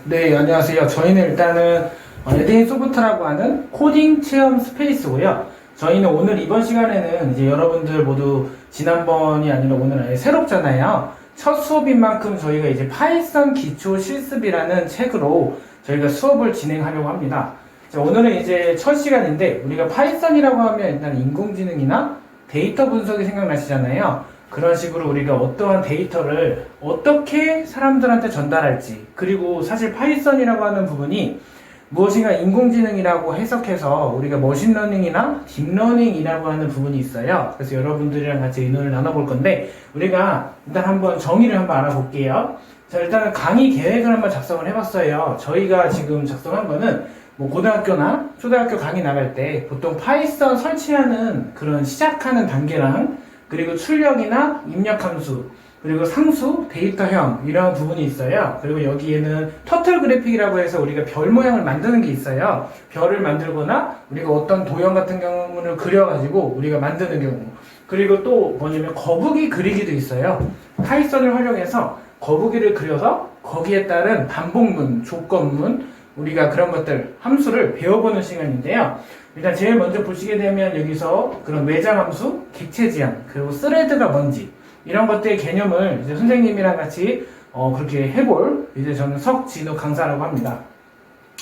네, 안녕하세요. 저희는 일단은 에데인 소프트라고 하는 코딩 체험 스페이스고요. 저희는 오늘 이번 시간에는 이제 여러분들 모두 지난번이 아니라 오늘 아예 새롭잖아요. 첫 수업인 만큼 저희가 이제 파이썬 기초 실습이라는 책으로 저희가 수업을 진행하려고 합니다. 자, 오늘은 이제 첫 시간인데 우리가 파이썬이라고 하면 일단 인공지능이나 데이터 분석이 생각나시잖아요. 그런 식으로 우리가 어떠한 데이터를 어떻게 사람들한테 전달할지, 그리고 사실 파이썬이라고 하는 부분이 무엇인가 인공지능이라고 해석해서 우리가 머신러닝이나 딥러닝이라고 하는 부분이 있어요. 그래서 여러분들이랑 같이 의논을 나눠볼 건데, 우리가 일단 한번 정의를 한번 알아볼게요. 자, 일단은 강의 계획을 한번 작성을 해봤어요. 저희가 지금 작성한 거는 뭐 고등학교나 초등학교 강의 나갈 때 보통 파이썬 설치하는 그런 시작하는 단계랑, 그리고 출력이나 입력 함수, 그리고 상수, 데이터형 이런 부분이 있어요. 그리고 여기에는 터틀 그래픽이라고 해서 우리가 별 모양을 만드는 게 있어요. 별을 만들거나 우리가 어떤 도형 같은 경우를 그려가지고 우리가 만드는 경우, 그리고 또 뭐냐면 거북이 그리기도 있어요. 파이썬을 활용해서 거북이를 그려서 거기에 따른 반복문, 조건문, 우리가 그런 것들, 함수를 배워보는 시간인데요. 일단 제일 먼저 보시게 되면 여기서 그런 외장 함수, 객체 지향, 그리고 스레드가 뭔지 이런 것들의 개념을 이제 선생님이랑 같이 그렇게 해볼, 이제 저는 석진우 강사라고 합니다.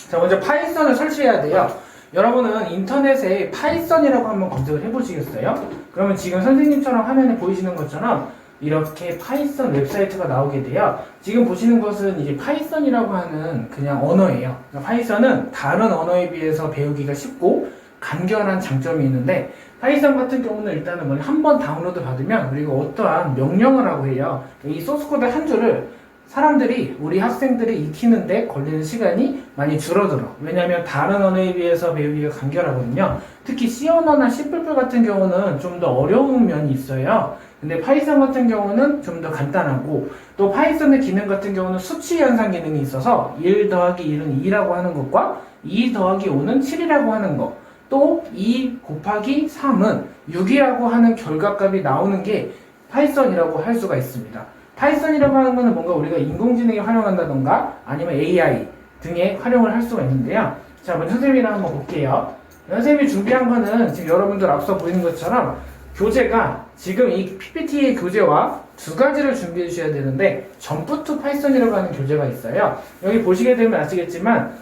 자, 먼저 파이썬을 설치해야 돼요. 여러분은 인터넷에 파이썬이라고 한번 검색을 해보시겠어요? 그러면 지금 선생님처럼 화면에 보이시는 것처럼 이렇게 파이썬 웹사이트가 나오게 돼요. 지금 보시는 것은 이제 파이썬이라고 하는 그냥 언어예요. 그러니까 파이썬은 다른 언어에 비해서 배우기가 쉽고 간결한 장점이 있는데, 파이썬 같은 경우는 일단은 한 번 다운로드 받으면 우리가 어떠한 명령을 하고 해요. 이 소스코드 한 줄을 사람들이, 우리 학생들이 익히는데 걸리는 시간이 많이 줄어들어. 왜냐하면 다른 언어에 비해서 배우기가 간결하거든요. 특히 C 언어나 C++ 같은 경우는 좀 더 어려운 면이 있어요. 근데 파이썬 같은 경우는 좀 더 간단하고, 또 파이썬의 기능 같은 경우는 수치 연산 기능이 있어서 1 더하기 1은 2라고 하는 것과 2 더하기 5는 7이라고 하는 것, 또 2 곱하기 3은 6이라고 하는 결과값이 나오는 게 파이썬이라고 할 수가 있습니다. 파이썬이라고 하는 것은 뭔가 우리가 인공지능에 활용한다던가 아니면 AI 등에 활용을 할 수가 있는데요. 자, 먼저 선생님이랑 한번 볼게요. 선생님이 준비한 거는 지금 여러분들 앞서 보이는 것처럼 교재가, 지금 이 PPT의 교재와 두 가지를 준비해 주셔야 되는데, 점프 투 파이썬이라고 하는 교재가 있어요. 여기 보시게 되면 아시겠지만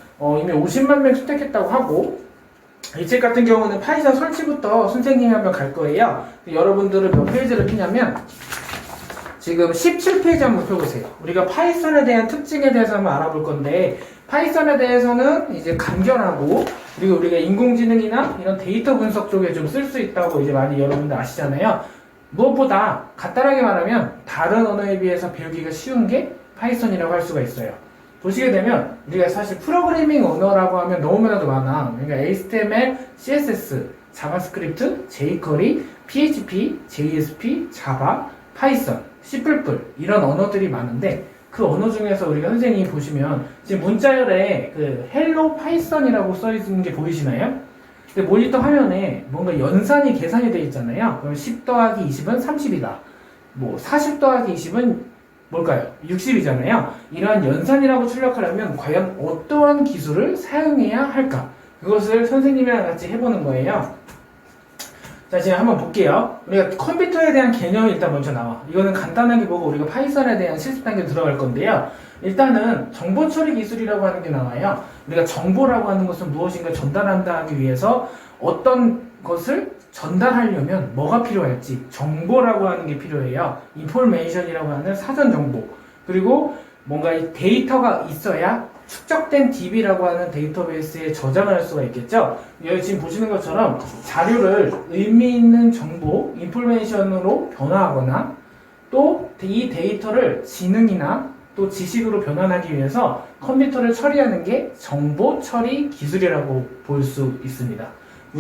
이미 50만 명 선택했다고 하고, 이 책 같은 경우는 파이썬 설치부터 선생님이 한번 갈 거예요. 여러분들은 몇 페이지를 피냐면 지금 17페이지 한번 펴보세요. 우리가 파이썬에 대한 특징에 대해서 한번 알아볼 건데, 파이썬에 대해서는 이제 간결하고, 그리고 우리가 인공지능이나 이런 데이터 분석 쪽에 좀 쓸 수 있다고 이제 많이 여러분들 아시잖아요. 무엇보다 간단하게 말하면 다른 언어에 비해서 배우기가 쉬운 게 파이썬이라고 할 수가 있어요. 보시게 되면 우리가 사실 프로그래밍 언어라고 하면 너무나도 많아. 그러니까 HTML, CSS, 자바스크립트, jQuery, PHP, JSP, 자바, 파이썬, C++ 이런 언어들이 많은데, 그 언어 중에서 우리가 선생님이 보시면 지금 문자열에 그 헬로 파이썬이라고 써 있는 게 보이시나요? 근데 모니터 화면에 뭔가 연산이 계산이 되어 있잖아요. 그럼 10 더하기 20은 30이다. 뭐 40 더하기 20은 뭘까요? 60이잖아요. 이러한 연산이라고 출력하려면 과연 어떠한 기술을 사용해야 할까? 그것을 선생님이랑 같이 해보는 거예요. 자, 지금 한번 볼게요. 우리가 컴퓨터에 대한 개념이 일단 먼저 나와. 이거는 간단하게 보고 우리가 파이썬에 대한 실습 단계로 들어갈 건데요. 일단은 정보 처리 기술이라고 하는 게 나와요. 우리가 정보라고 하는 것은 무엇인가 전달한다 하기 위해서 어떤 것을 전달하려면 뭐가 필요할지 정보라고 하는 게 필요해요. 인포메이션이라고 하는 사전 정보, 그리고 뭔가 이 데이터가 있어야 축적된 DB라고 하는 데이터베이스에 저장을 할 수가 있겠죠. 여기 지금 보시는 것처럼 자료를 의미 있는 정보, 인포메이션으로 변화하거나, 또 이 데이터를 지능이나 또 지식으로 변환하기 위해서 컴퓨터를 처리하는 게 정보 처리 기술이라고 볼 수 있습니다.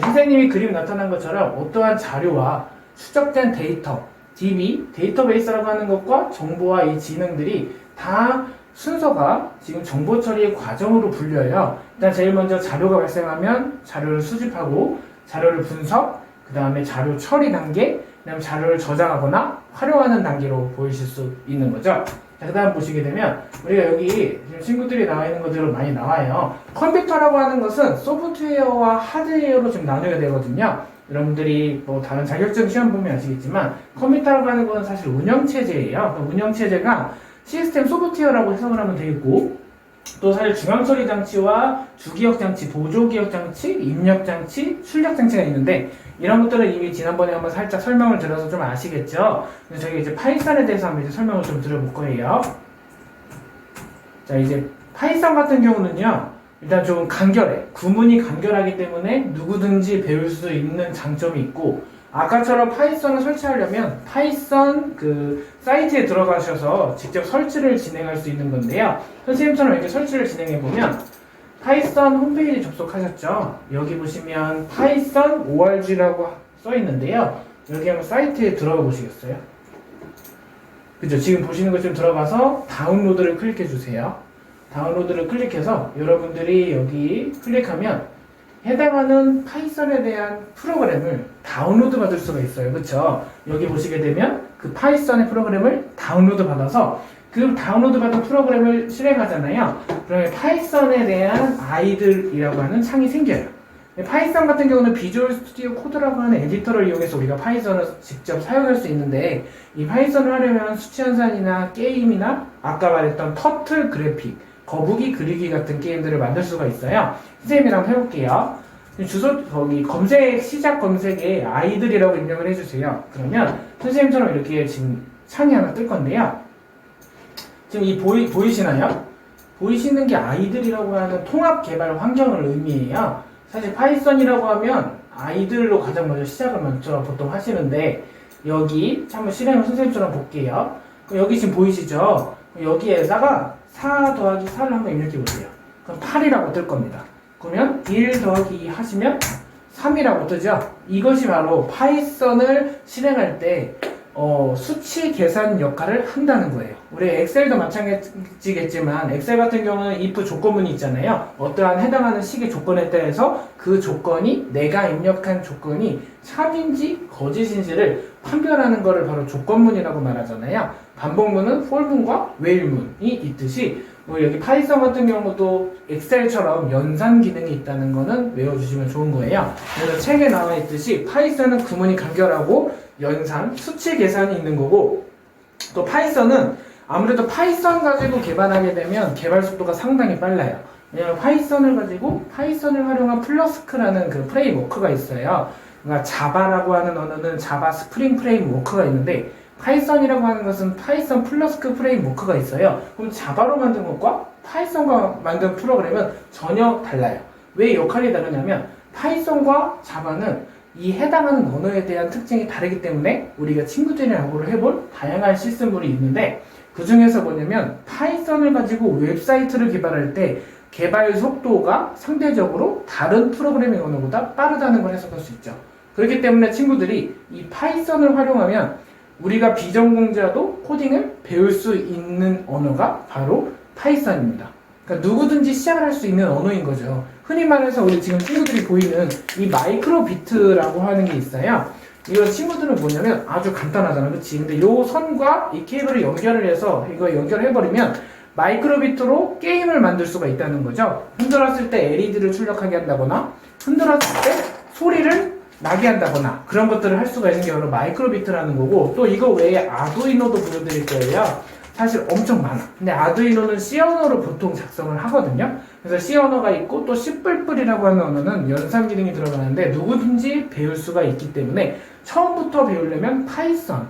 선생님이 그림 나타난 것처럼 어떠한 자료와 추적된 데이터, DB, 데이터베이스라고 하는 것과 정보와 이 지능들이 다 순서가 지금 정보 처리의 과정으로 불려요. 일단 제일 먼저 자료가 발생하면 자료를 수집하고, 자료를 분석, 그 다음에 자료 처리 단계, 그 다음에 자료를 저장하거나 활용하는 단계로 보이실 수 있는 거죠. 자, 그 다음 보시게 되면 우리가 여기 지금 친구들이 나와 있는 것들은 많이 나와요. 컴퓨터라고 하는 것은 소프트웨어와 하드웨어로 좀 나누게 되거든요. 여러분들이 뭐 다른 자격증 시험 보면 아시겠지만 컴퓨터라고 하는 것은 사실 운영체제예요. 운영체제가 시스템 소프트웨어라고 해석을 하면 되겠고, 또 사실 중앙처리 장치와 주기억 장치, 보조기억 장치, 입력 장치, 출력 장치가 있는데 이런 것들은 이미 지난번에 한번 살짝 설명을 드려서 좀 아시겠죠? 그래서 저희가 이제 파이썬에 대해서 한번 이제 설명을 좀 드려볼 거예요. 자, 이제 파이썬 같은 경우는요, 일단 좀 간결해. 구문이 간결하기 때문에 누구든지 배울 수 있는 장점이 있고, 아까처럼 파이썬을 설치하려면 파이썬 그 사이트에 들어가셔서 직접 설치를 진행할 수 있는 건데요. 선생님처럼 이렇게 설치를 진행해 보면 파이썬 홈페이지 접속하셨죠? 여기 보시면 파이썬 org라고 써 있는데요. 여기 한번 사이트에 들어가 보시겠어요? 그죠? 지금 보시는 것처럼 들어가서 다운로드를 클릭해 주세요. 다운로드를 클릭해서 여러분들이 여기 클릭하면 해당하는 파이썬에 대한 프로그램을 다운로드 받을 수가 있어요. 그쵸? 여기 보시게 되면 그 파이썬의 프로그램을 다운로드 받아서 그 다운로드 받은 프로그램을 실행하잖아요. 그러면 파이썬에 대한 아이들이라고 하는 창이 생겨요. 파이썬 같은 경우는 비주얼 스튜디오 코드라고 하는 에디터를 이용해서 우리가 파이썬을 직접 사용할 수 있는데, 이 파이썬을 하려면 수치환산이나 게임이나 아까 말했던 터틀 그래픽, 거북이 그리기 같은 게임들을 만들 수가 있어요. 선생님이랑 해볼게요. 주소 거기 검색 시작 검색에 아이들이라고 입력을 해주세요. 그러면 선생님처럼 이렇게 지금 창이 하나 뜰 건데요. 지금 이 보이시나요? 보이시는 게 아이들이라고 하는 통합 개발 환경을 의미해요. 사실 파이썬이라고 하면 아이들로 가장 먼저 시작을 먼저 보통 하시는데, 여기 한번 실행을 선생님처럼 볼게요. 여기 지금 보이시죠? 여기에다가 4 더하기 4를 한번 입력해 보세요. 그럼 8이라고 뜰 겁니다. 그러면 1 더하기 2 하시면 3이라고 뜨죠? 이것이 바로 파이썬을 실행할 때 수치 계산 역할을 한다는 거예요. 우리 엑셀도 마찬가지겠지만 엑셀 같은 경우는 if 조건문이 있잖아요. 어떠한 해당하는 식의 조건에 대해서 그 조건이 내가 입력한 조건이 참인지 거짓인지를 판별하는 것을 바로 조건문이라고 말하잖아요. 반복문은 for문과 where문이 있듯이 여기 파이썬 같은 경우도 엑셀처럼 연산 기능이 있다는 거는 외워주시면 좋은 거예요. 그래서 책에 나와 있듯이 파이썬은 구문이 간결하고 연산, 수치 계산이 있는 거고, 또 파이썬은 아무래도 파이썬 가지고 개발하게 되면 개발 속도가 상당히 빨라요. 왜냐면 파이썬을 가지고 파이썬을 활용한 플러스크라는 그 프레임워크가 있어요. 그러니까 자바라고 하는 언어는 자바 스프링 프레임워크가 있는데, 파이썬이라고 하는 것은 파이썬 플러스크 프레임워크가 있어요. 그럼 자바로 만든 것과 파이썬과 만든 프로그램은 전혀 달라요. 왜 역할이 다르냐면 파이썬과 자바는 이 해당하는 언어에 대한 특징이 다르기 때문에 우리가 친구들이랑 야구를 해볼 다양한 시스템들이 있는데, 그 중에서 뭐냐면 파이썬을 가지고 웹사이트를 개발할 때 개발 속도가 상대적으로 다른 프로그래밍 언어보다 빠르다는 걸 해석할 수 있죠. 그렇기 때문에 친구들이 이 파이썬을 활용하면 우리가 비전공자도 코딩을 배울 수 있는 언어가 바로 파이썬입니다. 그러니까 누구든지 시작을 할 수 있는 언어인 거죠. 흔히 말해서 우리 지금 친구들이 보이는 이 마이크로비트라고 하는 게 있어요. 이거 친구들은 뭐냐면 아주 간단하잖아, 그치? 근데 요 선과 이 케이블을 연결을 해서 이거 연결해버리면 마이크로비트로 게임을 만들 수가 있다는 거죠. 흔들었을 때 LED를 출력하게 한다거나, 흔들었을 때 소리를 나게 한다거나, 그런 것들을 할 수가 있는 게 바로 마이크로비트라는 거고, 또 이거 외에 아두이노도 보여드릴 거예요. 사실 엄청 많아. 근데 아두이노는 C 언어로 보통 작성을 하거든요. 그래서 C 언어가 있고, 또 C++이라고 하는 언어는 연산 기능이 들어가는데 누구든지 배울 수가 있기 때문에 처음부터 배우려면 파이썬,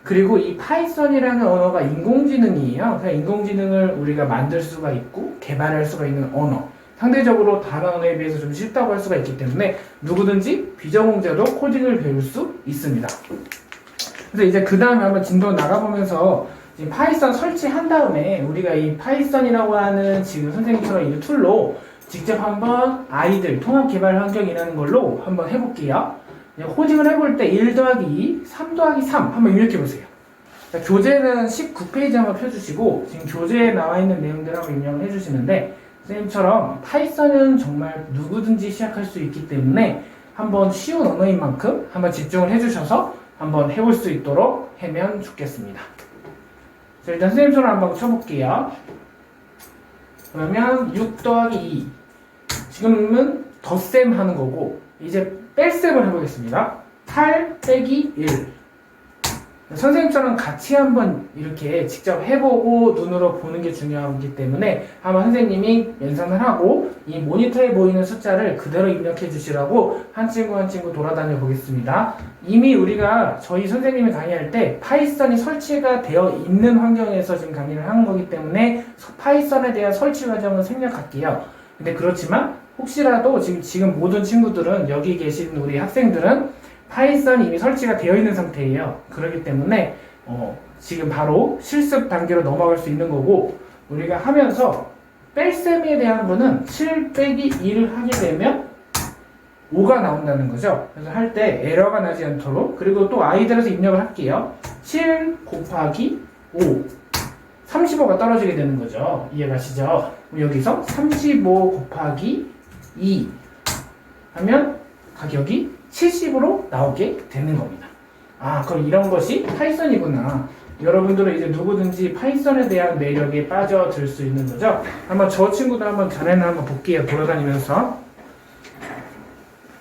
그리고 이 파이썬이라는 언어가 인공지능이에요. 그래서 인공지능을 우리가 만들 수가 있고 개발할 수가 있는 언어, 상대적으로 다른 언어에 비해서 좀 쉽다고 할 수가 있기 때문에 누구든지 비전공자도 코딩을 배울 수 있습니다. 그래서 이제 그 다음에 한번 진도 나가보면서 지금 파이썬 설치한 다음에 우리가 이 파이썬이라고 하는 지금 선생님처럼 이 툴로 직접 한번 아이들 통합 개발 환경이라는 걸로 한번 해볼게요. 코딩을 해볼 때 1 더하기 2, 3 더하기 3 한번 입력해보세요. 교재는 19페이지 한번 펴주시고 지금 교재에 나와 있는 내용들 한번 입력을 해주시는데, 선생님처럼 파이썬은 정말 누구든지 시작할 수 있기 때문에 한번 쉬운 언어인 만큼 한번 집중을 해주셔서 한번 해볼 수 있도록 하면 좋겠습니다. 자, 일단 선생님처럼 한번 쳐볼게요. 그러면 6 더하기 2. 지금은 덧셈 하는 거고, 이제 뺄셈을 해보겠습니다. 8 빼기 1. 선생님처럼 같이 한번 이렇게 직접 해보고 눈으로 보는 게 중요하기 때문에 한번 선생님이 연산을 하고 이 모니터에 보이는 숫자를 그대로 입력해 주시라고 한 친구 한 친구 돌아다녀 보겠습니다. 이미 우리가 저희 선생님이 강의할 때 파이썬이 설치가 되어 있는 환경에서 지금 강의를 하는 거기 때문에 파이썬에 대한 설치 과정은 생략할게요. 근데 그렇지만 혹시라도 지금 모든 친구들은 여기 계신 우리 학생들은 파이썬이 이미 설치가 되어 있는 상태예요. 그렇기 때문에 지금 바로 실습 단계로 넘어갈 수 있는 거고, 우리가 하면서 뺄셈에 대한 거는 7 빼기 2를 하게 되면 5가 나온다는 거죠. 그래서 할 때 에러가 나지 않도록, 그리고 또 아이들에서 입력을 할게요. 7 곱하기 5 35가 떨어지게 되는 거죠. 이해가시죠? 여기서 35 곱하기 2 하면 가격이 70으로 나오게 되는 겁니다. 아, 그럼 이런 것이 파이썬이구나. 여러분들은 이제 누구든지 파이썬에 대한 매력에 빠져들 수 있는 거죠. 한번 저 친구도 한번 전에는 한번 볼게요. 돌아다니면서.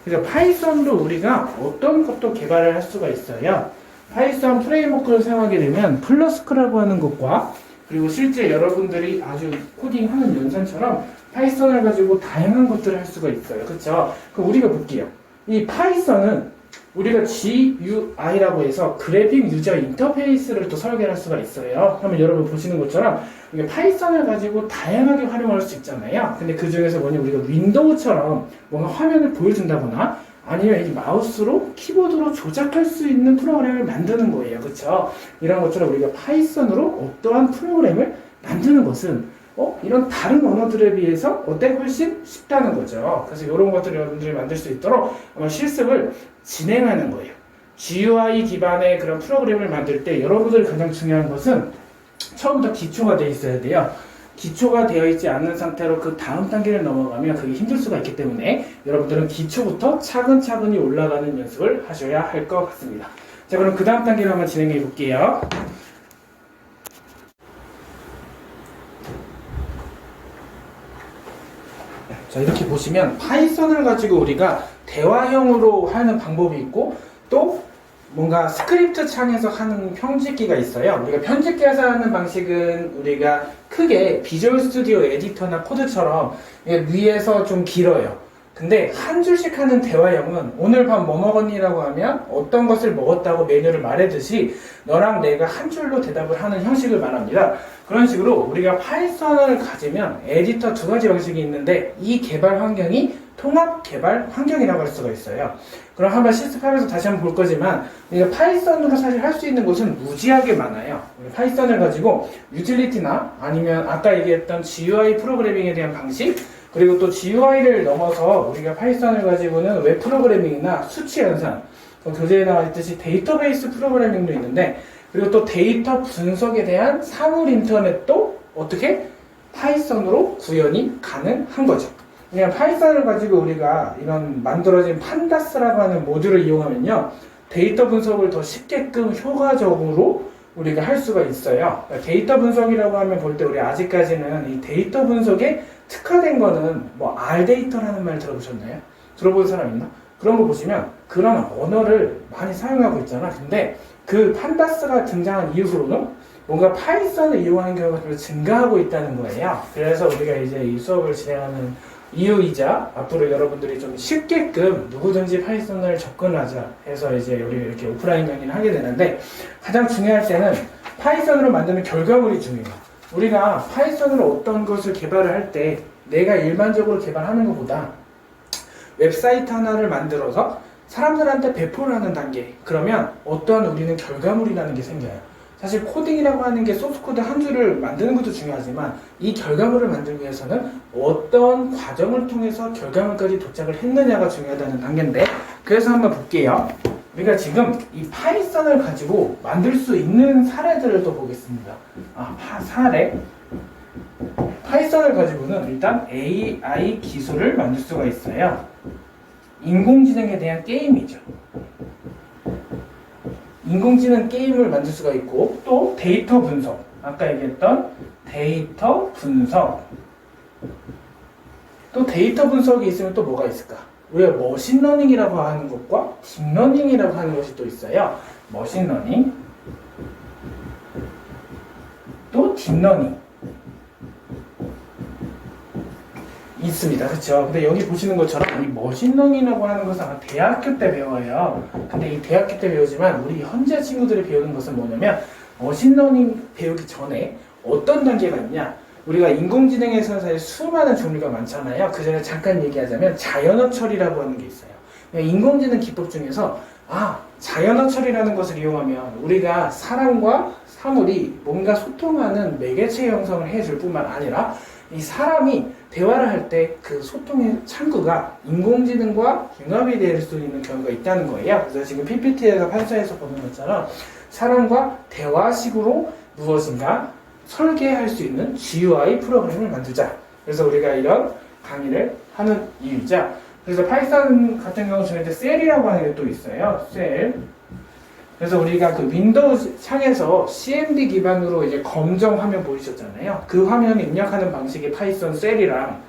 그래서 파이썬도 우리가 어떤 것도 개발을 할 수가 있어요. 파이썬 프레임워크를 사용하게 되면 플러스크라고 하는 것과, 그리고 실제 여러분들이 아주 코딩하는 연산처럼 파이썬을 가지고 다양한 것들을 할 수가 있어요. 그렇죠? 그럼 우리가 볼게요. 이 파이썬은 우리가 GUI라고 해서 그래픽 유저 인터페이스를 또 설계할 수가 있어요. 그러면 여러분 보시는 것처럼 이게 파이썬을 가지고 다양하게 활용할 수 있잖아요. 근데 그 중에서 뭐냐, 우리가 윈도우처럼 뭔가 화면을 보여준다거나 아니면 이 마우스로 키보드로 조작할 수 있는 프로그램을 만드는 거예요. 그렇죠? 이런 것처럼 우리가 파이썬으로 어떠한 프로그램을 만드는 것은 이런 다른 언어들에 비해서 훨씬 쉽다는 거죠. 그래서 이런 것들을 여러분들이 만들 수 있도록 실습을 진행하는 거예요. GUI 기반의 그런 프로그램을 만들 때 여러분들이 가장 중요한 것은 처음부터 기초가 되어 있어야 돼요. 기초가 되어 있지 않는 상태로 그 다음 단계를 넘어가면 그게 힘들 수가 있기 때문에 여러분들은 기초부터 차근차근히 올라가는 연습을 하셔야 할 것 같습니다. 자, 그럼 그 다음 단계를 한번 진행해 볼게요. 자, 이렇게 보시면 파이썬을 가지고 우리가 대화형으로 하는 방법이 있고, 또 뭔가 스크립트 창에서 하는 편집기가 있어요. 우리가 편집기에서 하는 방식은 우리가 크게 비주얼 스튜디오 에디터나 코드처럼 위에서 좀 길어요. 근데 한 줄씩 하는 대화형은 오늘 밤 뭐 먹었니? 라고 하면 어떤 것을 먹었다고 메뉴를 말하듯이 너랑 내가 한 줄로 대답을 하는 형식을 말합니다. 그런 식으로 우리가 파이썬을 가지면 에디터 두 가지 방식이 있는데 이 개발 환경이 통합 개발 환경이라고 할 수가 있어요. 그럼 한번 실습하면서 다시 한번 볼 거지만 우리가 파이썬으로 사실 할 수 있는 것은 무지하게 많아요. 파이썬을 가지고 유틸리티나 아니면 아까 얘기했던 GUI 프로그래밍에 대한 방식, 그리고 또 GUI를 넘어서 우리가 파이썬을 가지고는 웹 프로그래밍이나 수치 연산, 교재에 나와 있듯이 데이터베이스 프로그래밍도 있는데, 그리고 또 데이터 분석에 대한 사물 인터넷도 어떻게 파이썬으로 구현이 가능한 거죠. 그냥 파이썬을 가지고 우리가 이런 만들어진 판다스라고 하는 모듈을 이용하면요, 데이터 분석을 더 쉽게끔 효과적으로 우리가 할 수가 있어요. 데이터 분석이라고 하면 볼 때 우리 아직까지는 이 데이터 분석에 특화된 거는 뭐 R 데이터라는 말 들어보셨나요? 들어본 사람 있나? 그런 거 보시면 그런 언어를 많이 사용하고 있잖아. 근데 그 판다스가 등장한 이후로는 뭔가 파이썬을 이용하는 경우가 좀 증가하고 있다는 거예요. 그래서 우리가 이제 이 수업을 진행하는 이유이자 앞으로 여러분들이 좀 쉽게끔 누구든지 파이썬을 접근하자 해서 이제 우리 이렇게 오프라인 강의를 하게 되는데, 가장 중요할 때는 파이썬으로 만드는 결과물이 중요해요. 우리가 파이썬으로 어떤 것을 개발을 할 때 내가 일반적으로 개발하는 것보다 웹사이트 하나를 만들어서 사람들한테 배포를 하는 단계, 그러면 어떠한 우리는 결과물이라는 게 생겨요. 사실 코딩이라고 하는 게 소스코드 한 줄을 만드는 것도 중요하지만 이 결과물을 만들기 위해서는 어떤 과정을 통해서 결과물까지 도착을 했느냐가 중요하다는 단계인데, 그래서 한번 볼게요. 우리가 지금 이 파이썬을 가지고 만들 수 있는 사례들을 또 보겠습니다. 사례. 파이썬을 가지고는 일단 AI 기술을 만들 수가 있어요. 인공지능에 대한 게임이죠. 인공지능 게임을 만들 수가 있고, 또 데이터 분석, 아까 얘기했던 데이터 분석. 또 데이터 분석이 있으면 또 뭐가 있을까? 우리가 머신러닝이라고 하는 것과 딥러닝이라고 하는 것이 또 있어요. 머신러닝, 또 딥러닝 있습니다. 그렇죠? 근데 여기 보시는 것처럼 이 머신러닝이라고 하는 것은 아마 대학교 때 배워요. 근데 이 대학교 때 배우지만 우리 현재 친구들이 배우는 것은 뭐냐면 머신러닝 배우기 전에 어떤 단계가 있냐? 우리가 인공지능에서 사실 수많은 종류가 많잖아요. 그 전에 잠깐 얘기하자면 자연어 처리라고 하는 게 있어요. 인공지능 기법 중에서 자연어 처리라는 것을 이용하면 우리가 사람과 사물이 뭔가 소통하는 매개체 형성을 해줄 뿐만 아니라 이 사람이 대화를 할 때 그 소통의 창구가 인공지능과 융합이 될 수 있는 경우가 있다는 거예요. 그래서 지금 PPT에서 판사에서 보는 것처럼 사람과 대화식으로 무엇인가 설계할 수 있는 GUI 프로그램을 만들자. 그래서 우리가 이런 강의를 하는 이유이자, 그래서 파이썬 같은 경우 중에 셀이라고 하는 게 또 있어요. 셀. 그래서 우리가 그 윈도우 창에서 CMD 기반으로 이제 검정 화면 보이셨잖아요. 그 화면을 입력하는 방식이 파이썬 셀이랑,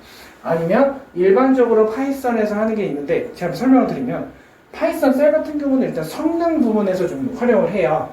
아니면 일반적으로 파이썬에서 하는 게 있는데, 제가 설명을 드리면 파이썬 셀 같은 경우는 일단 성능 부분에서 좀 활용을 해요.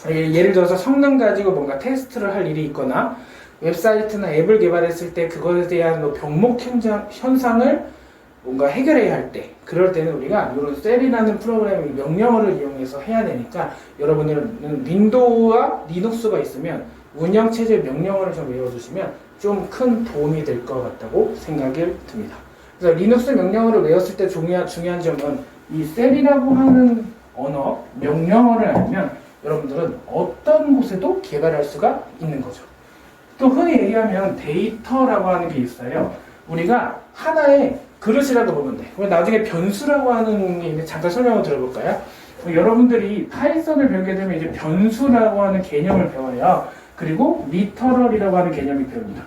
예를 들어서 성능 가지고 뭔가 테스트를 할 일이 있거나 웹사이트나 앱을 개발했을 때 그것에 대한 병목 현상을 뭔가 해결해야 할 때, 그럴 때는 우리가 이런 셀이라는 프로그램 명령어를 이용해서 해야 되니까, 여러분들은 윈도우와 리눅스가 있으면 운영체제 명령어를 좀 외워두시면 좀 큰 도움이 될 것 같다고 생각이 듭니다. 그래서 리눅스 명령어를 외웠을 때 중요한 점은 이 셀이라고 하는 언어 명령어를 알면 여러분들은 어떤 곳에도 개발할 수가 있는 거죠. 또 흔히 얘기하면 데이터라고 하는 게 있어요. 우리가 하나의 그릇이라고 보면 돼. 그럼 나중에 변수라고 하는 게 있는데 잠깐 설명을 들어볼까요? 여러분들이 파이썬을 배우게 되면 이제 변수라고 하는 개념을 배워요. 그리고 리터럴이라고 하는 개념이 배웁니다.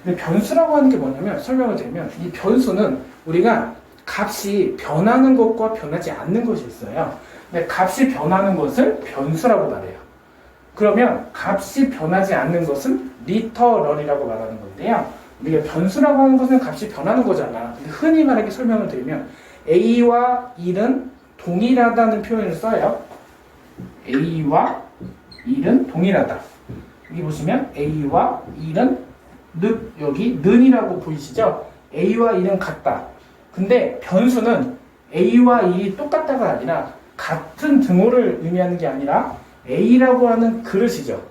근데 변수라고 하는 게 뭐냐면, 설명을 드리면 이 변수는 우리가 값이 변하는 것과 변하지 않는 것이 있어요. 근데 값이 변하는 것을 변수라고 말해요. 그러면 값이 변하지 않는 것은 리터럴이라고 말하는 건데요. 우리가 변수라고 하는 것은 값이 변하는 거잖아. 근데 흔히 말하게 설명을 드리면 A와 1은 동일하다는 표현을 써요. A와 1은 동일하다. 여기 보시면 A와 1은 여기 는이라고 보이시죠? A와 1은 같다. 근데 변수는 A와 1이 똑같다가 아니라 같은 등호를 의미하는 게 아니라 A라고 하는 그릇이죠.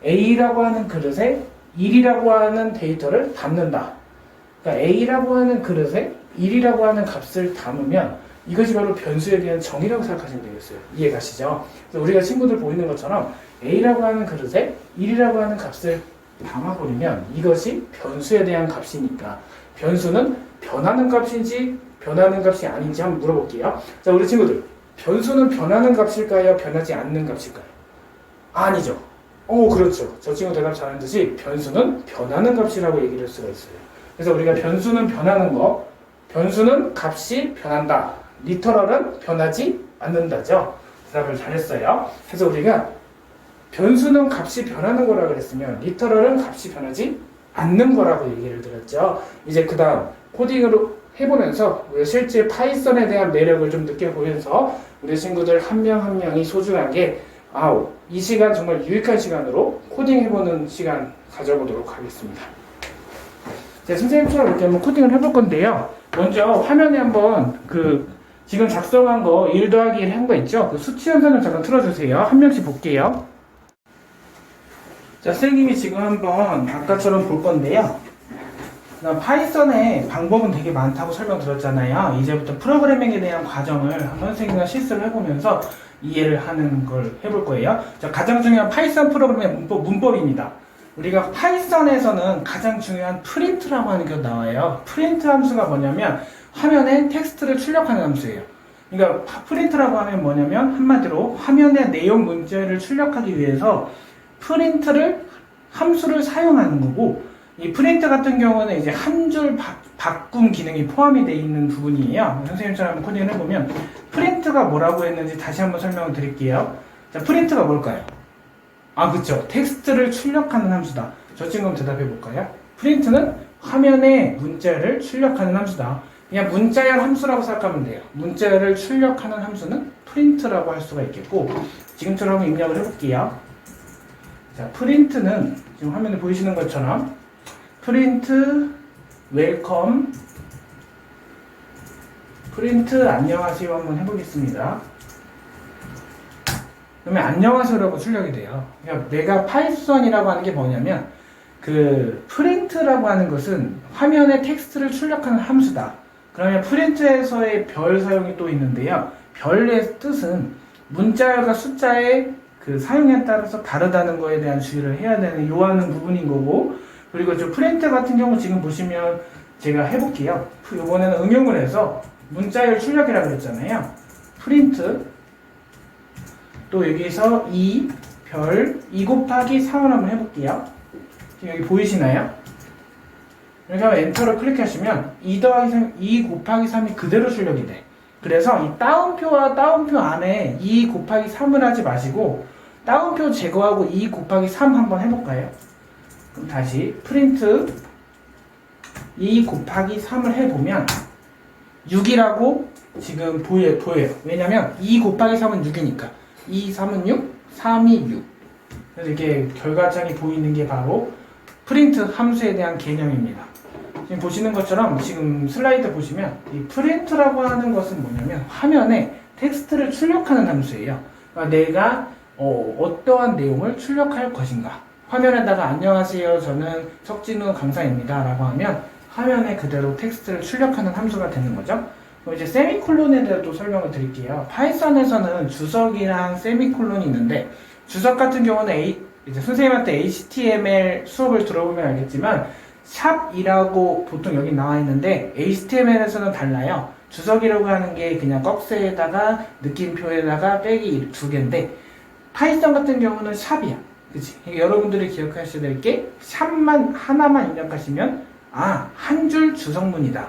A라고 하는 그릇에 1이라고 하는 데이터를 담는다. 그러니까 A라고 하는 그릇에 1이라고 하는 값을 담으면 이것이 바로 변수에 대한 정의라고 생각하시면 되겠어요. 이해가시죠? 그래서 우리가 친구들 보이는 것처럼 A라고 하는 그릇에 1이라고 하는 값을 담아버리면 이것이 변수에 대한 값이니까, 변수는 변하는 값인지 변하는 값이 아닌지 한번 물어볼게요. 자, 우리 친구들, 변수는 변하는 값일까요? 변하지 않는 값일까요? 아니죠. 그렇죠. 저 친구 대답 잘하는 듯이 변수는 변하는 값이라고 얘기를 할 수가 있어요. 그래서 우리가 변수는 변하는 거, 변수는 값이 변한다. 리터럴은 변하지 않는다죠. 대답을 잘했어요. 그래서 우리가 변수는 값이 변하는 거라고 그랬으면 리터럴은 값이 변하지 않는 거라고 얘기를 드렸죠. 이제 그 다음 코딩으로 해보면서 우리가 실제 파이썬에 대한 매력을 좀 느껴보면서 우리 친구들 한 명 한 명이 소중하게 이 시간 정말 유익한 시간으로 코딩 해보는 시간 가져보도록 하겠습니다. 자, 선생님처럼 이렇게 한번 코딩을 해볼 건데요. 먼저 화면에 한번 지금 작성한 거 1 더하기 1 한 거 있죠? 그 수치 현상을 잠깐 틀어주세요. 한 명씩 볼게요. 자, 선생님이 지금 한번 아까처럼 볼 건데요. 파이썬의 방법은 되게 많다고 설명드렸잖아요. 이제부터 프로그래밍에 대한 과정을 한번 선생님과 실습을 해보면서 이해를 하는 걸 해볼 거예요. 자, 가장 중요한 파이썬 프로그래밍의 문법입니다. 우리가 파이썬에서는 가장 중요한 프린트라고 하는 게 나와요. 프린트 함수가 뭐냐면 화면에 텍스트를 출력하는 함수예요. 그러니까 프린트라고 하면 뭐냐면 한마디로 화면에 내용 문제를 출력하기 위해서 프린트를 함수를 사용하는 거고, 이 프린트 같은 경우는 이제 한 줄 바꿈 기능이 포함이 되어 있는 부분이에요. 선생님처럼 코딩을 해보면 프린트가 뭐라고 했는지 다시 한번 설명을 드릴게요. 자, 프린트가 뭘까요? 아, 그쵸. 텍스트를 출력하는 함수다. 저 친구 대답해 볼까요? 프린트는 화면에 문자를 출력하는 함수다. 그냥 문자열 함수라고 생각하면 돼요. 문자열을 출력하는 함수는 프린트라고 할 수가 있겠고, 지금처럼 한번 입력을 해볼게요. 자, 프린트는 지금 화면에 보이시는 것처럼 프린트 웰컴, 프린트 안녕하세요 한번 해보겠습니다. 그러면 안녕하세요라고 출력이 돼요. 그러니까 내가 파이썬이라고 하는 게 뭐냐면 그 프린트라고 하는 것은 화면에 텍스트를 출력하는 함수다. 그러면 프린트에서의 별 사용이 또 있는데요. 별의 뜻은 문자열과 숫자의 그 사용에 따라서 다르다는 거에 대한 주의를 해야 되는 요하는 부분인 거고, 그리고 저 프린트 같은 경우 지금 보시면 제가 해볼게요. 이번에는 응용을 해서 문자열 출력이라고 그랬잖아요. 프린트 또 여기서 2 곱하기 3을 한번 해볼게요. 지금 여기 보이시나요? 이렇게 하면 엔터를 클릭하시면 2 곱하기 3이 그대로 출력이 돼. 그래서 이 따옴표와 따옴표 안에 2 곱하기 3을 하지 마시고 따옴표 제거하고 2 곱하기 3 한번 해볼까요? 그럼 다시 프린트 2 곱하기 3을 해보면 6이라고 지금 보여요. 왜냐면 2 곱하기 3은 6이니까 2, 3은 6, 3이 6. 그래서 이렇게 결과창이 보이는 게 바로 프린트 함수에 대한 개념입니다. 지금 보시는 것처럼 지금 슬라이드 보시면 이 프린트라고 하는 것은 뭐냐면 화면에 텍스트를 출력하는 함수예요. 그러니까 내가 어떠한 내용을 출력할 것인가. 화면에다가 안녕하세요, 저는 석진우 강사입니다 라고 하면 화면에 그대로 텍스트를 출력하는 함수가 되는 거죠. 그럼 이제 세미콜론에 대해서 설명을 드릴게요. 파이썬에서는 주석이랑 세미콜론이 있는데, 주석 같은 경우는 이제 선생님한테 HTML 수업을 들어보면 알겠지만 샵이라고 보통 여기 나와 있는데 HTML에서는 달라요. 주석이라고 하는 게 그냥 꺽쇠에다가 느낌표에다가 빼기 2개인데 파이썬 같은 경우는 샵이야. 그치? 여러분들이 기억하셔야 될 게 샵만 하나만 입력하시면 한 줄 주석문이다.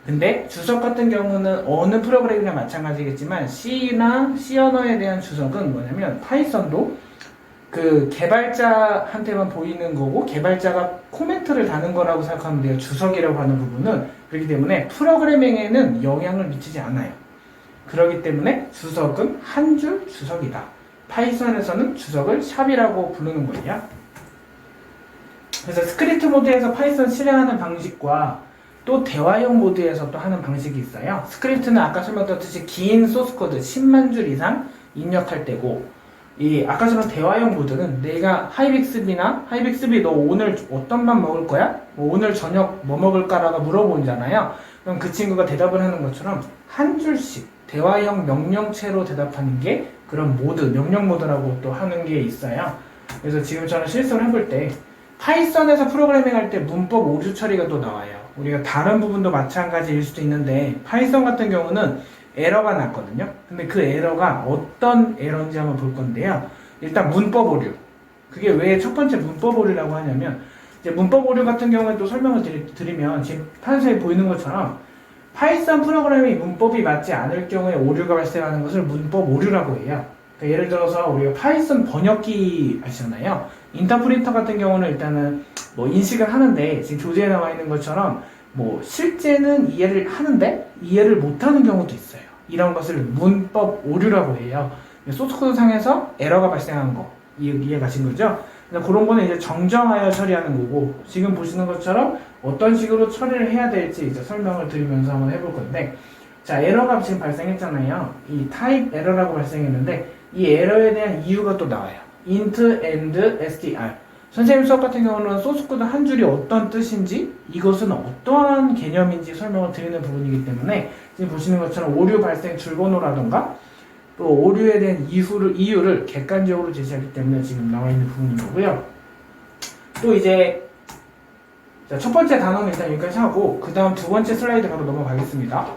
근데 주석 같은 경우는 어느 프로그램이나 마찬가지겠지만 C나 C 언어에 대한 주석은 뭐냐면 파이썬도 그 개발자한테만 보이는 거고 개발자가 코멘트를 다는 거라고 생각하면 돼요. 주석이라고 하는 부분은. 그렇기 때문에 프로그래밍에는 영향을 미치지 않아요. 그렇기 때문에 주석은 한 줄 주석이다. 파이썬에서는 주석을 샵이라고 부르는 거예요. 그래서 스크립트 모드에서 파이썬 실행하는 방식과 또 대화형 모드에서 또 하는 방식이 있어요. 스크립트는 아까 설명드렸듯이 긴 소스코드 10만 줄 이상 입력할 때고, 이 아까 전에 대화형 모드는 내가 하이빅스비 너 오늘 어떤 밥 먹을 거야? 뭐 오늘 저녁 뭐 먹을까라고 물어보잖아요. 그럼 그 친구가 대답을 하는 것처럼 한 줄씩 대화형 명령체로 대답하는 게 그런 모드, 명령 모드라고 또 하는 게 있어요. 그래서 지금 저는 실습을 해볼 때 파이썬에서 프로그래밍 할 때 문법 오류 처리가 또 나와요. 우리가 다른 부분도 마찬가지일 수도 있는데 파이썬 같은 경우는 에러가 났거든요. 근데 그 에러가 어떤 에러인지 한번 볼 건데요. 일단 문법 오류. 그게 왜 첫 번째 문법 오류라고 하냐면, 이제 문법 오류 같은 경우에 또 설명을 드리면 지금 판서에 보이는 것처럼 파이썬 프로그램이 문법이 맞지 않을 경우에 오류가 발생하는 것을 문법 오류라고 해요. 그러니까 예를 들어서 우리가 파이썬 번역기 아시잖아요. 인터프리터 같은 경우는 일단은 뭐 인식을 하는데 지금 교재에 나와 있는 것처럼 뭐 실제는 이해를 하는데 이해를 못하는 경우도 있어요. 이런 것을 문법 오류라고 해요. 소스코드 상에서 에러가 발생한 거 이해 가신 거죠? 그런 거는 이제 정정하여 처리하는 거고, 지금 보시는 것처럼 어떤 식으로 처리를 해야 될지 이제 설명을 드리면서 한번 해볼 건데, 자, 에러가 지금 발생했잖아요. 이 타입 에러라고 발생했는데 이 에러에 대한 이유가 또 나와요. int and str. 선생님 수업 같은 경우는 소스코드 한 줄이 어떤 뜻인지, 이것은 어떠한 개념인지 설명을 드리는 부분이기 때문에 지금 보시는 것처럼 오류 발생 줄번호라던가 또 오류에 대한 이유를 객관적으로 제시하기 때문에 지금 나와 있는 부분인 거고요. 또 이제 첫 번째 단어는 일단 여기까지 하고 그 다음 두 번째 슬라이드 바로 넘어가겠습니다.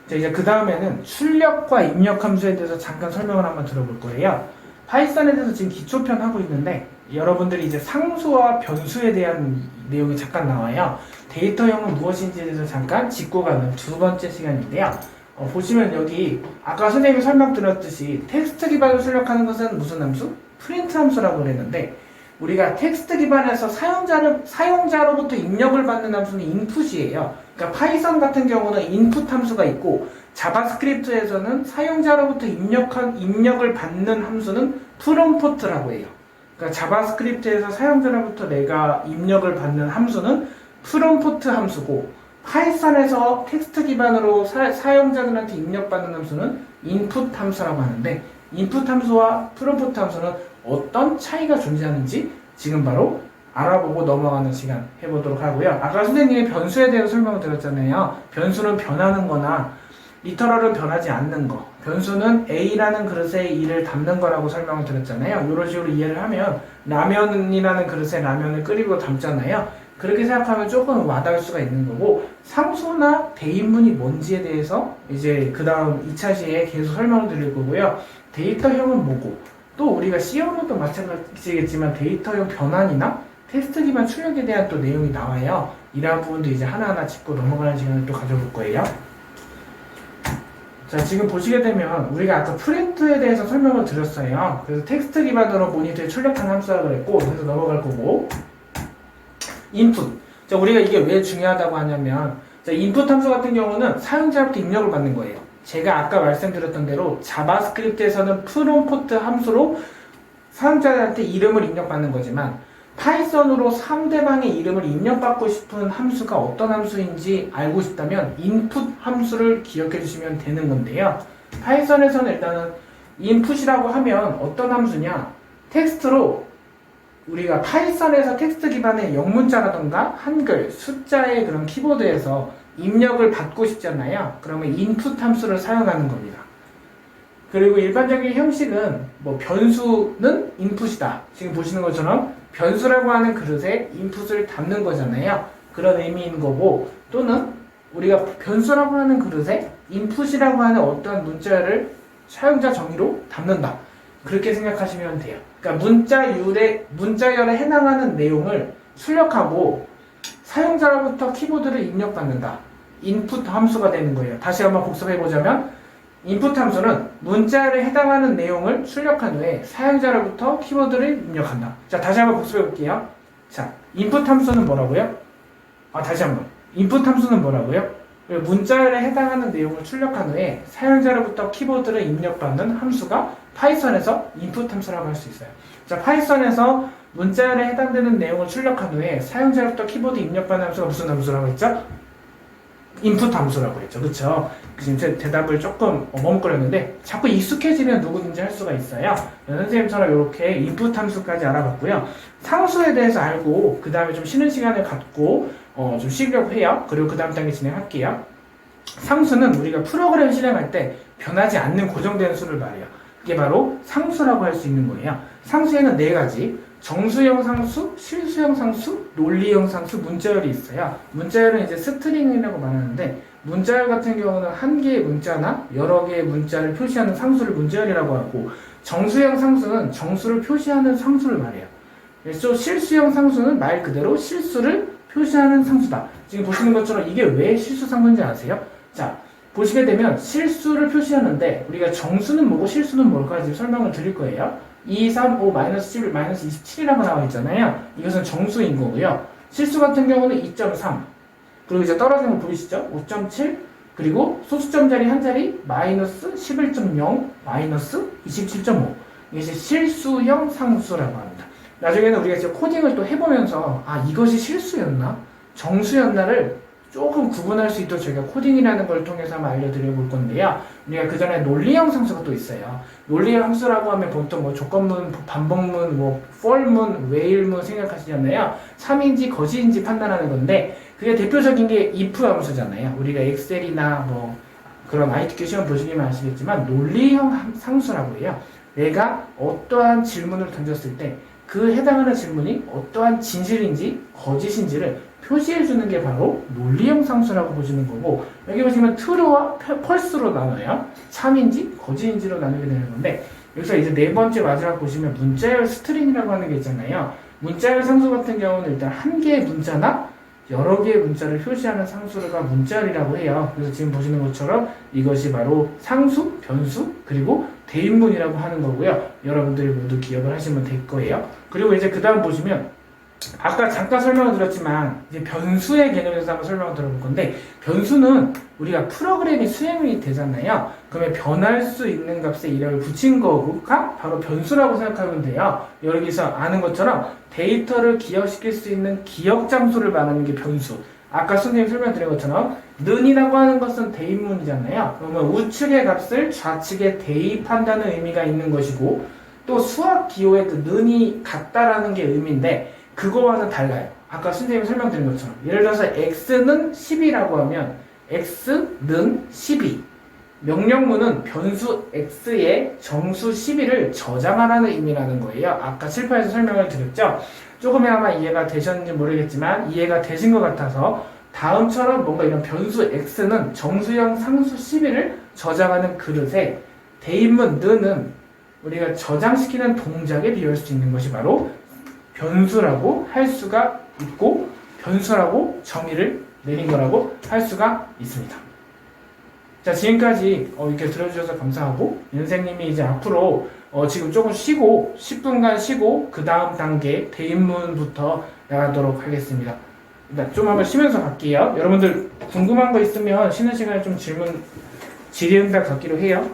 자, 이제 그 다음에는 출력과 입력 함수에 대해서 잠깐 설명을 한번 들어볼 거예요. 파이썬에 대해서 지금 기초편 하고 있는데 여러분들이 이제 상수와 변수에 대한 내용이 잠깐 나와요. 데이터형은 무엇인지에 대해서 잠깐 짚고 가는 두 번째 시간인데요. 보시면 여기 아까 선생님이 설명드렸듯이 텍스트 기반으로 출력하는 것은 무슨 함수? 프린트 함수라고 그랬는데 우리가 텍스트 기반에서 사용자로부터 입력을 받는 함수는 인풋이에요. 그러니까 파이썬 같은 경우는 인풋 함수가 있고 자바스크립트에서는 사용자로부터 입력을 받는 함수는 프롬프트라고 해요. 그러니까 자바스크립트에서 사용자로부터 내가 입력을 받는 함수는 프롬프트 함수고 파이썬에서 텍스트 기반으로 사용자들한테 입력받는 함수는 인풋 함수라고 하는데 인풋 함수와 프롬프트 함수는 어떤 차이가 존재하는지 지금 바로 알아보고 넘어가는 시간 해보도록 하고요. 아까 선생님이 변수에 대해서 설명을 드렸잖아요. 변수는 변하는 거나 리터럴은 변하지 않는 거. 변수는 A라는 그릇에 E를 담는 거라고 설명을 드렸잖아요. 이런 식으로 이해를 하면 라면이라는 그릇에 라면을 끓이고 담잖아요. 그렇게 생각하면 조금 와닿을 수가 있는 거고 상수나 대입문이 뭔지에 대해서 이제 그 다음 2차 시에 계속 설명을 드릴 거고요. 데이터형은 뭐고 또 우리가 C 언어도 마찬가지겠지만 데이터형 변환이나 텍스트 기반 출력에 대한 또 내용이 나와요. 이러한 부분도 이제 하나하나 짚고 넘어가는 시간을 또 가져볼 거예요. 자, 지금 보시게 되면 우리가 아까 프린트에 대해서 설명을 드렸어요. 그래서 텍스트 기반으로 모니터에 출력한 함수라고 그랬고 그래서 넘어갈 거고 인풋. 자, 우리가 이게 왜 중요하다고 하냐면 자, 인풋 함수 같은 경우는 사용자로부터 입력을 받는 거예요. 제가 아까 말씀드렸던 대로 자바스크립트에서는 프롬프트 함수로 사용자한테 이름을 입력받는 거지만 파이썬으로 상대방의 이름을 입력받고 싶은 함수가 어떤 함수인지 알고 싶다면 인풋 함수를 기억해 주시면 되는 건데요. 파이썬에서는 일단은 인풋이라고 하면 어떤 함수냐? 텍스트로 우리가 파이썬에서 텍스트 기반의 영문자라던가 한글, 숫자의 그런 키보드에서 입력을 받고 싶잖아요. 그러면 인풋 함수를 사용하는 겁니다. 그리고 일반적인 형식은 뭐 변수는 인풋이다. 지금 보시는 것처럼 변수라고 하는 그릇에 인풋을 담는 거잖아요. 그런 의미인 거고 또는 우리가 변수라고 하는 그릇에 인풋이라고 하는 어떠한 문자를 사용자 정의로 담는다. 그렇게 생각하시면 돼요. 그러니까 문자열에 해당하는 내용을 출력하고 사용자로부터 키보드를 입력받는다. 인풋 함수가 되는 거예요. 다시 한번 복습해보자면 인풋 함수는 문자열에 해당하는 내용을 출력한 후에 사용자로부터 키보드를 입력한다. 자, 다시 한번 복습해볼게요. 자, 인풋 함수는 뭐라고요? 다시 한번. 인풋 함수는 뭐라고요? 문자열에 해당하는 내용을 출력한 후에 사용자로부터 키보드를 입력받는 함수가 파이썬에서 인풋 함수라고 할 수 있어요. 자, 파이썬에서 문자열에 해당되는 내용을 출력한 후에 사용자로부터 키보드 입력받는 함수가 무슨 함수라고 했죠? 인풋 함수라고 했죠. 그쵸? 지금 제 대답을 조금 머뭇거렸는데 자꾸 익숙해지면 누구든지 할 수가 있어요. 선생님처럼 이렇게 인풋 함수까지 알아봤고요. 상수에 대해서 알고 그 다음에 좀 쉬는 시간을 갖고 좀 쉬려고 해요. 그리고 그 다음 단계 진행할게요. 상수는 우리가 프로그램 실행할 때 변하지 않는 고정된 수를 말해요. 그게 바로 상수라고 할 수 있는 거예요. 상수에는 네 가지 정수형 상수, 실수형 상수, 논리형 상수, 문자열이 있어요. 문자열은 이제 스트링이라고 말하는데 문자열 같은 경우는 한 개의 문자나 여러 개의 문자를 표시하는 상수를 문자열이라고 하고 정수형 상수는 정수를 표시하는 상수를 말해요. 그래서 실수형 상수는 말 그대로 실수를 표시하는 상수다. 지금 보시는 것처럼 이게 왜 실수 상수인지 아세요? 자, 보시게 되면 실수를 표시하는데 우리가 정수는 뭐고 실수는 뭘까 지금 설명을 드릴 거예요. 2, 3, 5, 마이너스 11, 마이너스 27이라고 나와 있잖아요. 이것은 정수인 거고요. 실수 같은 경우는 2.3 그리고 이제 떨어지는 거 보이시죠? 5.7 그리고 소수점 자리 한 자리 마이너스 11.0 마이너스 27.5 이것이 실수형 상수라고 합니다. 나중에는 우리가 이제 코딩을 또 해보면서 이것이 실수였나? 정수였나를 조금 구분할 수 있도록 저희가 코딩이라는 걸 통해서 한번 알려드려 볼 건데요. 우리가 그 전에 논리형 상수가 또 있어요. 논리형 함수라고 하면 보통 뭐 조건문, 반복문, 뭐 for문, while문 생각하시잖아요. 참인지 거짓인지 판단하는 건데 그게 대표적인 게 if 함수잖아요. 우리가 엑셀이나 뭐 그런 ITQ 시험 보시기만 아시겠지만 논리형 상수라고 해요. 내가 어떠한 질문을 던졌을 때 그 해당하는 질문이 어떠한 진실인지 거짓인지를 표시해주는 게 바로 논리형 상수라고 보시는 거고 여기 보시면 true와 false로 나눠요. 참인지 거짓인지로 나누게 되는 건데 여기서 이제 네 번째 마지막 보시면 문자열 스트링이라고 하는 게 있잖아요. 문자열 상수 같은 경우는 일단 한 개의 문자나 여러 개의 문자를 표시하는 상수가 문자열이라고 해요. 그래서 지금 보시는 것처럼 이것이 바로 상수, 변수, 그리고 대인문이라고 하는 거고요. 여러분들이 모두 기억을 하시면 될 거예요. 그리고 이제 그 다음 보시면 아까 잠깐 설명을 드렸지만 이제 변수의 개념에서 한번 설명을 들어볼 건데, 변수는 우리가 프로그램이 수행이 되잖아요. 그러면 변할 수 있는 값에 이름을 붙인 거가 바로 변수라고 생각하면 돼요. 여기서 아는 것처럼 데이터를 기억시킬 수 있는 기억 장소를 말하는 게 변수. 아까 선생님 설명드린 것처럼 는이라고 하는 것은 대입문이잖아요. 그러면 우측의 값을 좌측에 대입한다는 의미가 있는 것이고, 또 수학 기호에 그 는이 같다라는 게 의미인데 그거와는 달라요. 아까 선생님이 설명드린 것처럼 예를 들어서 x는 10이라고 하면 x는 12, 명령문은 변수 x에 정수 12를 저장하라는 의미라는 거예요. 아까 칠판에서 설명을 드렸죠. 조금이나마 이해가 되셨는지 모르겠지만 이해가 되신 것 같아서 다음처럼 뭔가 이런 변수 x는 정수형 상수 12를 저장하는 그릇에 대입문 는은 우리가 저장시키는 동작에 비할 수 있는 것이 바로 변수라고 할 수가 있고, 변수라고 정의를 내린 거라고 할 수가 있습니다. 자, 지금까지 이렇게 들어주셔서 감사하고, 선생님이 이제 앞으로 지금 조금 쉬고 10분간 쉬고 그 다음 단계 대입문부터 나가도록 하겠습니다. 일단 좀 한번 쉬면서 갈게요. 여러분들 궁금한 거 있으면 쉬는 시간에 좀 질의응답 갖기로 해요.